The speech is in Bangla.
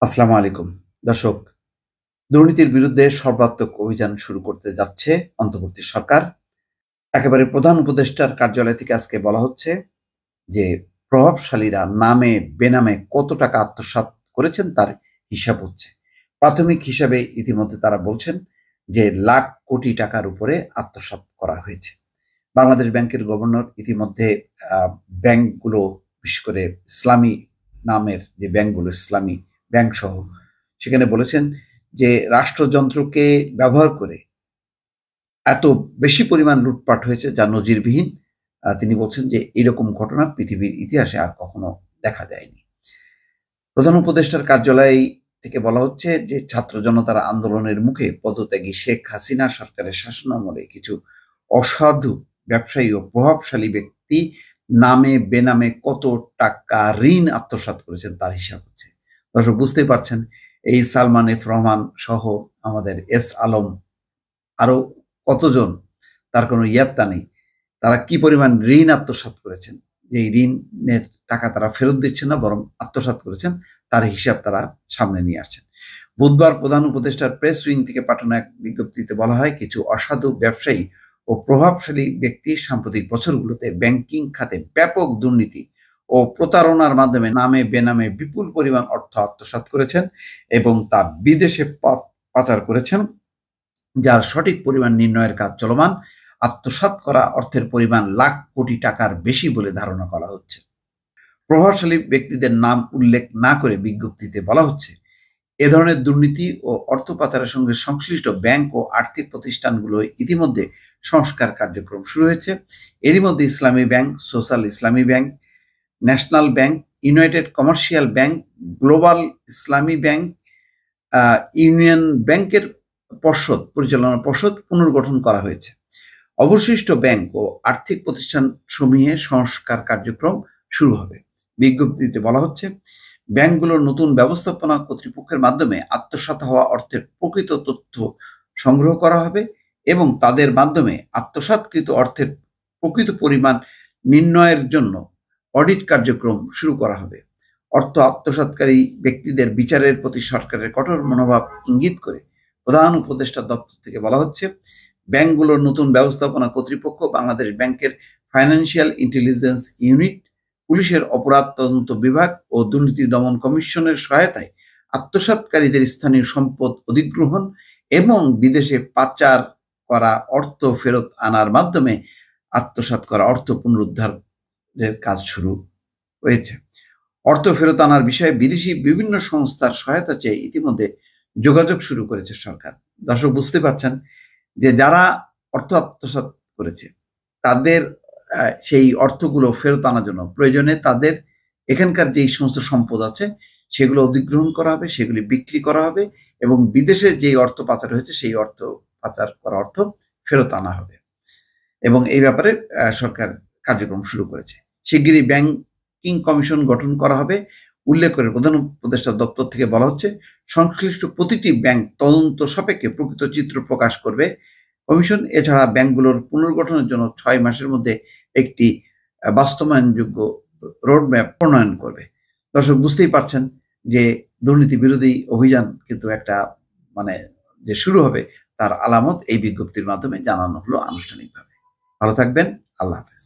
আসসালামু আলাইকুম। দর্শক, দুর্নীতির বিরুদ্ধে সর্বাত্মক অভিযান শুরু করতে যাচ্ছে অন্তর্বর্তী সরকার। একেবারে প্রধান উপদেষ্টার কার্যালয় থেকে আজকে বলা হচ্ছে যে প্রভাবশালীরা নামে বেনামে কত টাকা আত্মসাৎ করেছেন তার হিসাব হচ্ছে। প্রাথমিক হিসাবে ইতিমধ্যে তারা বলছেন যে লাখ কোটি টাকার উপরে আত্মসাৎ করা হয়েছে। বাংলাদেশ ব্যাংকের গভর্নর ইতিমধ্যে ব্যাংকগুলো, বিশেষ করে ইসলামী নামের যে ব্যাংকগুলো, ইসলামী ব্যাংক সহ, সেখানে বলেছেন যে রাষ্ট্রযন্ত্রকে ব্যবহার করে এত বেশি পরিমাণ লুটপাট হয়েছে যা নজিরবিহীন। তিনি বলছেন যে এরকম ঘটনা পৃথিবীর ইতিহাসে আর কখনো দেখা যায়নি। প্রধান উপদেষ্টার কার্যালয় থেকে বলা হচ্ছে যে ছাত্র জনতার আন্দোলনের মুখে পদত্যাগী শেখ হাসিনা সরকারের শাসনামলে কিছু অসাধু ব্যবসায়ী ও প্রভাবশালী ব্যক্তি নামে বেনামে কত টাকা ঋণ আত্মসাৎ করেছেন তার হিসাব হচ্ছে। দর্শক, বুঝতেই পারছেন এই সালমান এফ রহমান সহ আমাদের এস আলম আরো কতজন, তার কোনো ইয়াত্তা নেই, তারা কি পরিমাণ ঋণ আত্মসাৎ করেছেন। যে ঋণের টাকা তারা ফেরত দিচ্ছেন না, বরং আত্মসাৎ করেছেন, তার হিসাব তারা সামনে নিয়ে আসছেন। বুধবার প্রধান উপদেষ্টার প্রেস উইং থেকে পাঠানো এক বিজ্ঞপ্তিতে বলা হয়, কিছু অসাধু ব্যবসায়ী ও প্রভাবশালী ব্যক্তি সাম্প্রতিক বছরগুলোতে ব্যাংকিং খাতে ব্যাপক দুর্নীতি ও প্রতারণার মাধ্যমে নামে বেনামে বিপুল পরিমাণ অর্থ আত্মসাৎ করেছেন এবং তা বিদেশে পাচার করেছেন, যার সঠিক পরিমাণ নির্ণয়ের কাজ চলমান। আত্মসাৎ করা অর্থের পরিমাণ লাখ কোটি টাকার বেশি বলে ধারণা করা হচ্ছে। প্রভাবশালী ব্যক্তিদের নাম উল্লেখ না করে বিজ্ঞপ্তিতে বলা হচ্ছে, এ ধরনের দুর্নীতি ও অর্থ পাচারের সঙ্গে সংশ্লিষ্ট ব্যাংক ও আর্থিক প্রতিষ্ঠানগুলো ইতিমধ্যে সংস্কার কার্যক্রম শুরু হয়েছে। এরই মধ্যে ইসলামী ব্যাংক, সোশ্যাল ইসলামী bank, national bank, United commercial bank, global ইসলামী ব্যাংক, ইউনিয়ন ব্যাংকের পরিচালনা পর্ষদ পুনর্গঠন করা হয়েছে। অবশিষ্ট ব্যাংক ও আর্থিক প্রতিষ্ঠান সমূহে সংস্কার কার্যক্রম শুরু হবে। বিজ্ঞপ্তিতে বলা হচ্ছে, ব্যাংকগুলোর নতুন ব্যবস্থাপনা কর্তৃপক্ষের মাধ্যমে আত্মসাৎ হওয়া অর্থের প্রকৃত তথ্য সংগ্রহ করা হবে এবং তাদের মাধ্যমে আত্মসাৎকৃত অর্থের প্রকৃত পরিমাণ নির্ণয়ের জন্য অডিট কার্যক্রম শুরু করা হবে। অর্থ আত্মসাৎকারী ব্যক্তিদের বিচারের প্রতি সরকারের কঠোর মনোভাব ইঙ্গিত করে প্রধান উপদেষ্টা দপ্তর থেকে বলা হচ্ছে, ব্যাংকগুলোর নতুন ব্যবস্থাপনা কর্তৃপক্ষ, বাংলাদেশ ব্যাংকের ফাইন্যান্সিয়াল ইন্টেলিজেন্স ইউনিট, পুলিশের অপরাধ তদন্ত বিভাগ ও দুর্নীতি দমন কমিশনের সহায়তায় আত্মসাৎকারীদের স্থানীয় সম্পদ অধিগ্রহণ এবং বিদেশে পাচার করা অর্থ ফেরত আনার মাধ্যমে আত্মসাৎ করা অর্থ পুনরুদ্ধারের কাজ শুরু হয়েছে। অর্থ ফেরত আনার বিষয়ে বিদেশি বিভিন্ন সংস্থার সহায়তা চেয়ে ইতিমধ্যে যোগাযোগ শুরু করেছে সরকার। দর্শক, বুঝতে পারছেন যে যারা অর্থ আত্মসাৎ করেছে তাদের সেই অর্থগুলো ফেরত আনার জন্য প্রয়োজনে তাদের এখানকার যেই সমস্ত সম্পদ আছে সেগুলো অধিগ্রহণ করা হবে, সেগুলি বিক্রি করা হবে এবং বিদেশে যেই অর্থ পাচার হয়েছে সেই অর্থ পাচার করা অর্থ ফেরত আনা হবে এবং এই ব্যাপারে সরকার কার্যক্রম শুরু করেছে। শিগগিরই ব্যাংকিং কমিশন গঠন করা হবে। উল্লেখ করে প্রধান উপদেষ্টা দপ্তর থেকে বলা হচ্ছে, সংশ্লিষ্ট প্রতিটি ব্যাংক তদন্ত সাপেক্ষে প্রকৃত চিত্র প্রকাশ করবে কমিশন। এছাড়া ব্যাংকগুলোর পুনর্গঠনের জন্য 6 মাসের মধ্যে একটি বাস্তবায়নযোগ্য রোডম্যাপ প্রণয়ন করবে। দর্শক, বুঝতেই পারছেন যে দুর্নীতি বিরোধী অভিযান কিন্তু একটা যে শুরু হবে তার আলামত এই বিজ্ঞপ্তির মাধ্যমে জানানো হলো আনুষ্ঠানিকভাবে। ভালো থাকবেন। আল্লাহ হাফেজ।